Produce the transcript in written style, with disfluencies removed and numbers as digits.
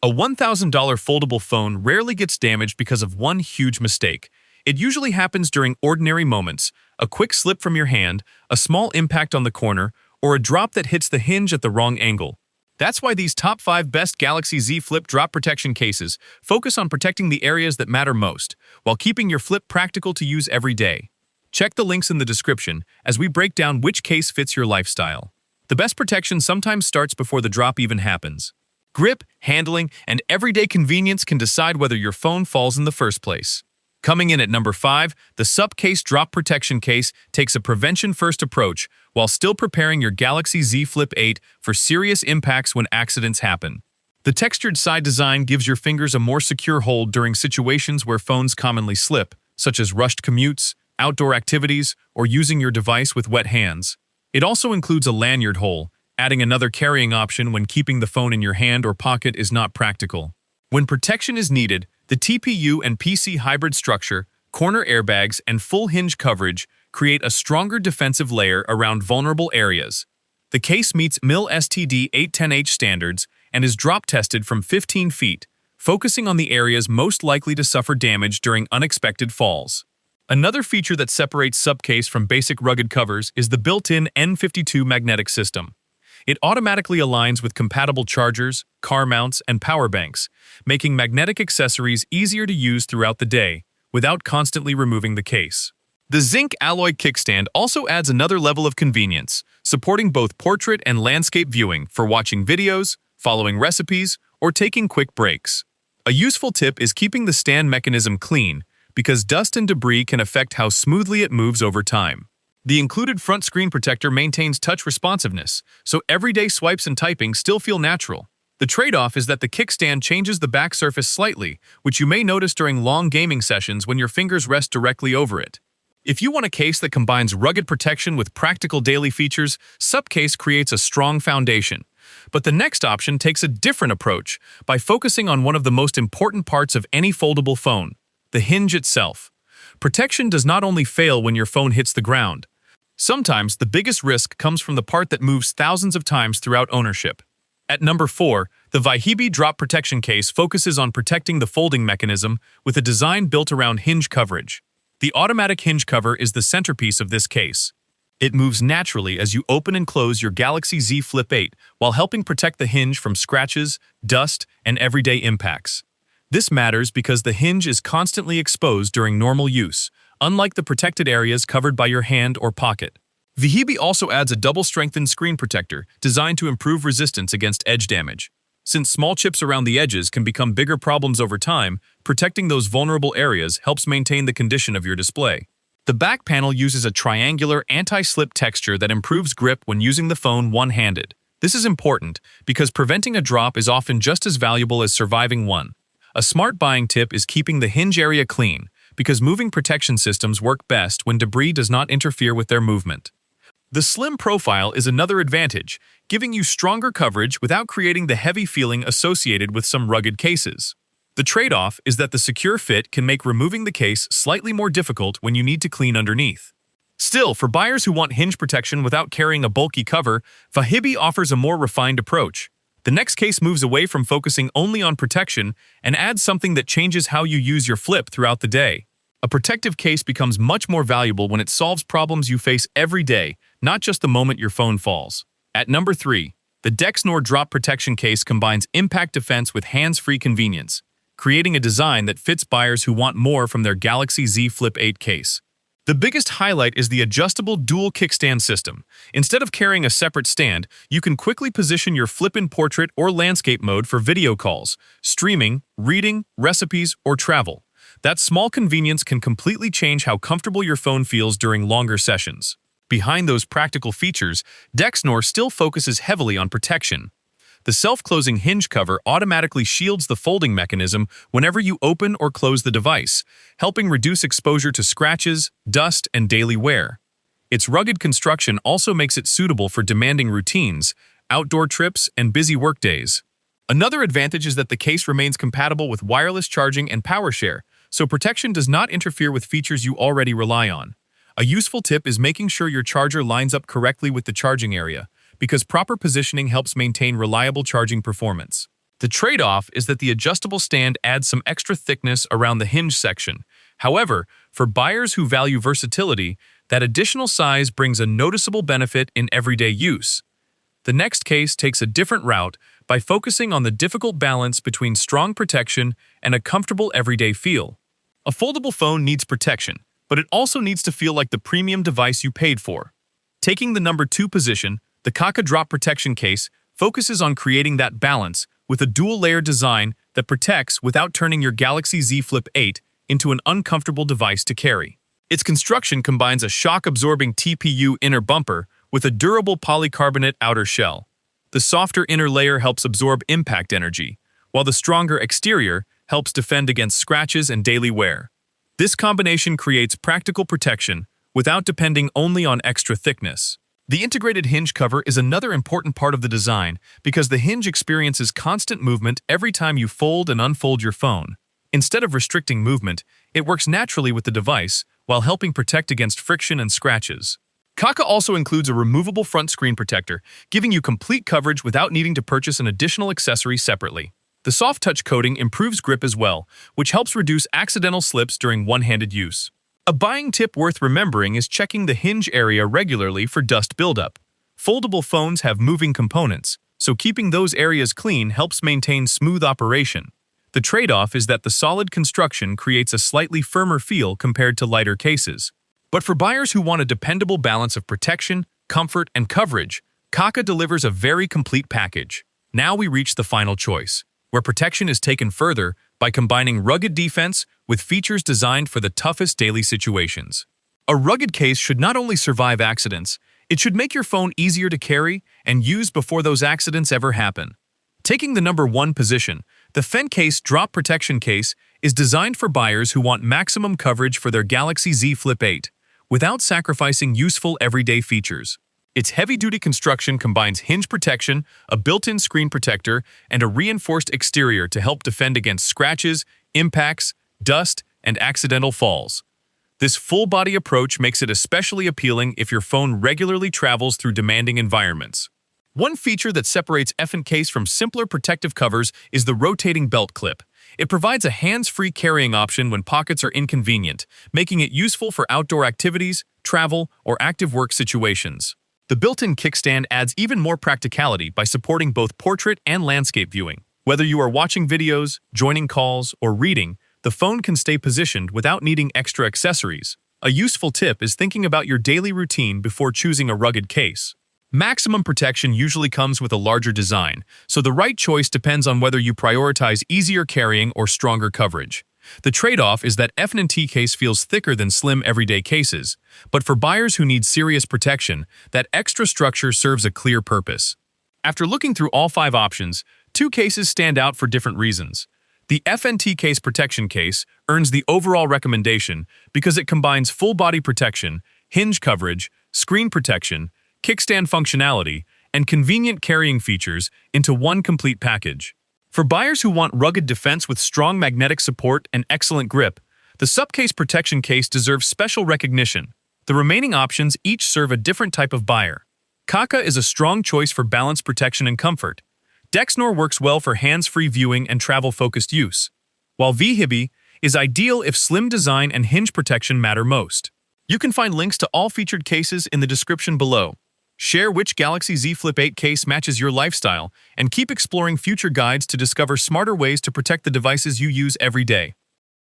A $1,000 foldable phone rarely gets damaged because of one huge mistake. It usually happens during ordinary moments: a quick slip from your hand, a small impact on the corner, or a drop that hits the hinge at the wrong angle. That's why these top 5 best Galaxy Z Flip drop protection cases focus on protecting the areas that matter most, while keeping your flip practical to use every day. Check the links in the description as we break down which case fits your lifestyle. The best protection sometimes starts before the drop even happens. Grip, handling, and everyday convenience can decide whether your phone falls in the first place. Coming in at number 5, the SUPCASE Drop Protection Case takes a prevention-first approach while still preparing your Galaxy Z Flip 8 for serious impacts when accidents happen. The textured side design gives your fingers a more secure hold during situations where phones commonly slip, such as rushed commutes, outdoor activities, or using your device with wet hands. It also includes a lanyard hole, adding another carrying option when keeping the phone in your hand or pocket is not practical. When protection is needed, the TPU and PC hybrid structure, corner airbags, and full hinge coverage create a stronger defensive layer around vulnerable areas. The case meets MIL STD 810H standards and is drop-tested from 15 feet, focusing on the areas most likely to suffer damage during unexpected falls. Another feature that separates SUPCASE from basic rugged covers is the built-in N52 magnetic system. It automatically aligns with compatible chargers, car mounts, and power banks, making magnetic accessories easier to use throughout the day without constantly removing the case. The zinc alloy kickstand also adds another level of convenience, supporting both portrait and landscape viewing for watching videos, following recipes, or taking quick breaks. A useful tip is keeping the stand mechanism clean, because dust and debris can affect how smoothly it moves over time. The included front screen protector maintains touch responsiveness, so everyday swipes and typing still feel natural. The trade-off is that the kickstand changes the back surface slightly, which you may notice during long gaming sessions when your fingers rest directly over it. If you want a case that combines rugged protection with practical daily features, SUPCASE creates a strong foundation. But the next option takes a different approach by focusing on one of the most important parts of any foldable phone: the hinge itself. Protection does not only fail when your phone hits the ground. Sometimes the biggest risk comes from the part that moves thousands of times throughout ownership. At number 4, the Vihibii Drop Protection Case focuses on protecting the folding mechanism with a design built around hinge coverage. The automatic hinge cover is the centerpiece of this case. It moves naturally as you open and close your Galaxy Z Flip 8 while helping protect the hinge from scratches, dust, and everyday impacts. This matters because the hinge is constantly exposed during normal use, unlike the protected areas covered by your hand or pocket. Vihibii also adds a double-strengthened screen protector designed to improve resistance against edge damage. Since small chips around the edges can become bigger problems over time, protecting those vulnerable areas helps maintain the condition of your display. The back panel uses a triangular anti-slip texture that improves grip when using the phone one-handed. This is important because preventing a drop is often just as valuable as surviving one. A smart buying tip is keeping the hinge area clean, because moving protection systems work best when debris does not interfere with their movement. The slim profile is another advantage, giving you stronger coverage without creating the heavy feeling associated with some rugged cases. The trade-off is that the secure fit can make removing the case slightly more difficult when you need to clean underneath. Still, for buyers who want hinge protection without carrying a bulky cover, Vihibii offers a more refined approach. The next case moves away from focusing only on protection and adds something that changes how you use your flip throughout the day. A protective case becomes much more valuable when it solves problems you face every day, not just the moment your phone falls. At number 3, the Dexnor Drop Protection Case combines impact defense with hands-free convenience, creating a design that fits buyers who want more from their Galaxy Z Flip 8 case. The biggest highlight is the adjustable dual kickstand system. Instead of carrying a separate stand, you can quickly position your flip in portrait or landscape mode for video calls, streaming, reading, recipes, or travel. That small convenience can completely change how comfortable your phone feels during longer sessions. Behind those practical features, Dexnor still focuses heavily on protection. The self-closing hinge cover automatically shields the folding mechanism whenever you open or close the device, helping reduce exposure to scratches, dust, and daily wear. Its rugged construction also makes it suitable for demanding routines, outdoor trips, and busy workdays. Another advantage is that the case remains compatible with wireless charging and power share, so protection does not interfere with features you already rely on. A useful tip is making sure your charger lines up correctly with the charging area, because proper positioning helps maintain reliable charging performance. The trade-off is that the adjustable stand adds some extra thickness around the hinge section. However, for buyers who value versatility, that additional size brings a noticeable benefit in everyday use. The next case takes a different route by focusing on the difficult balance between strong protection and a comfortable everyday feel. A foldable phone needs protection, but it also needs to feel like the premium device you paid for. Taking the number 2 position, the Caka Drop Protection Case focuses on creating that balance with a dual-layer design that protects without turning your Galaxy Z Flip 8 into an uncomfortable device to carry. Its construction combines a shock-absorbing TPU inner bumper with a durable polycarbonate outer shell. The softer inner layer helps absorb impact energy, while the stronger exterior helps defend against scratches and daily wear. This combination creates practical protection without depending only on extra thickness. The integrated hinge cover is another important part of the design because the hinge experiences constant movement every time you fold and unfold your phone. Instead of restricting movement, it works naturally with the device while helping protect against friction and scratches. Caka also includes a removable front screen protector, giving you complete coverage without needing to purchase an additional accessory separately. The soft touch coating improves grip as well, which helps reduce accidental slips during one-handed use. A buying tip worth remembering is checking the hinge area regularly for dust buildup. Foldable phones have moving components, so keeping those areas clean helps maintain smooth operation. The trade-off is that the solid construction creates a slightly firmer feel compared to lighter cases. But for buyers who want a dependable balance of protection, comfort, and coverage, Caka delivers a very complete package. Now we reach the final choice, where protection is taken further by combining rugged defense with features designed for the toughest daily situations. A rugged case should not only survive accidents, it should make your phone easier to carry and use before those accidents ever happen. Taking the number 1 position, the FNTCASE Drop Protection Case is designed for buyers who want maximum coverage for their Galaxy Z Flip 8, without sacrificing useful everyday features. Its heavy-duty construction combines hinge protection, a built-in screen protector, and a reinforced exterior to help defend against scratches, impacts, dust, and accidental falls. This full-body approach makes it especially appealing if your phone regularly travels through demanding environments. One feature that separates FNTCASE from simpler protective covers is the rotating belt clip. It provides a hands-free carrying option when pockets are inconvenient, making it useful for outdoor activities, travel, or active work situations. The built-in kickstand adds even more practicality by supporting both portrait and landscape viewing. Whether you are watching videos, joining calls, or reading, the phone can stay positioned without needing extra accessories. A useful tip is thinking about your daily routine before choosing a rugged case. Maximum protection usually comes with a larger design, so the right choice depends on whether you prioritize easier carrying or stronger coverage. The trade-off is that FNTCASE feels thicker than slim everyday cases, but for buyers who need serious protection, that extra structure serves a clear purpose. After looking through all 5 options, 2 cases stand out for different reasons. The FNTCASE Protection Case earns the overall recommendation because it combines full-body protection, hinge coverage, screen protection, kickstand functionality, and convenient carrying features into one complete package. For buyers who want rugged defense with strong magnetic support and excellent grip, the SUPCASE Protection Case deserves special recognition. The remaining options each serve a different type of buyer. Caka is a strong choice for balanced protection and comfort. Dexnor works well for hands-free viewing and travel-focused use, while Vihibii is ideal if slim design and hinge protection matter most. You can find links to all featured cases in the description below. Share which Galaxy Z Flip 8 case matches your lifestyle, and keep exploring future guides to discover smarter ways to protect the devices you use every day.